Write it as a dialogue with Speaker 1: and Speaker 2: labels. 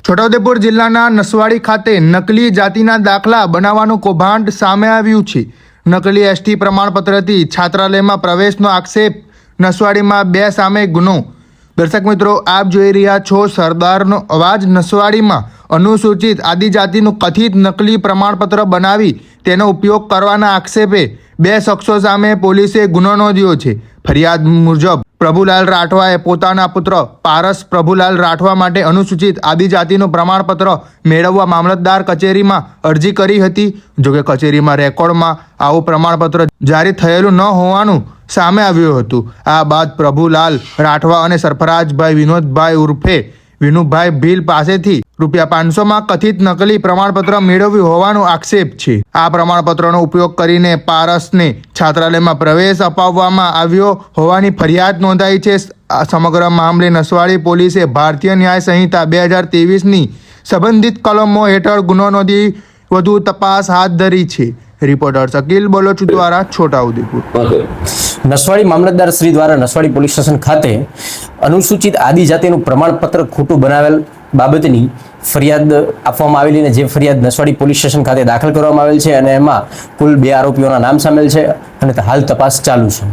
Speaker 1: છોટાઉદેપુર જિલ્લાના નસવાડી ખાતે નકલી જાતિના દાખલા બનાવવાનું કૌભાંડ સામે આવ્યું છે. નકલી એસટી પ્રમાણપત્રથી છાત્રાલયમાં પ્રવેશનો આક્ષેપ. નસવાડીમાં 2 સામે ગુનો. દર્શક મિત્રો, આપ જોઈ રહ્યા છો સરદારનો અવાજ. નસવાડીમાં અનુસૂચિત આદિજાતિનું કથિત નકલી પ્રમાણપત્ર બનાવી તેનો ઉપયોગ કરવાના આક્ષેપે 2 શખ્સો સામે પોલીસે ગુનો નોંધ્યો છે. ફરિયાદ મુજબ પ્રભુલાલ રાઠવાએ પોતાના પુત્ર પારસ પ્રભુલાલ રાઠવા માટે અનુસૂચિત આદિજાતિનું પ્રમાણપત્ર મેળવવા મામલતદાર કચેરીમાં અરજી કરી હતી. જોકે કચેરીમાં રેકોર્ડમાં આવું પ્રમાણપત્ર જારી થયેલું ન હોવાનું સામે આવ્યું હતું. આ બાદ પ્રભુલાલ રાઠવા અને સરફરાજભાઈ વિનોદભાઈ ઉર્ફે વિનુભાઈ ભીલ પાસેથી ₹500માં કથિત નકલી પ્રમાણપત્ર મેળવ્યું હોવાનો આક્ષેપ છે. આ પ્રમાણપત્રનો ઉપયોગ કરીને પારસને છાત્રાલયમાં પ્રવેશ અપાવવામાં આવ્યો હોવાની ફરિયાદ નોંધાઈ છે. આ સમગ્ર મામલે નસવાડી પોલીસે ભારતીય ન્યાય સંહિતા 2023ની સંબંધિત કલમો હેઠળ ગુનો નોંધી વધુ તપાસ હાથ ધરી છે. રિપોર્ટર શકીલ બલોચ દ્વારા છોટાઉદેપુર.
Speaker 2: નસવાડી મામલતદાર શ્રી દ્વારા નસવાડી પોલીસ સ્ટેશન ખાતે અનુસૂચિત આદિજાતિનું પ્રમાણપત્ર ખોટું બનાવેલ બાબતની ફરિયાદ આપવામાં આવેલી અને જે ફરિયાદ નસવાડી પોલીસ સ્ટેશન ખાતે દાખલ કરવામાં આવેલ છે અને એમાં કુલ 2 આરોપીઓના નામ સામેલ છે અને હાલ તપાસ ચાલુ છે.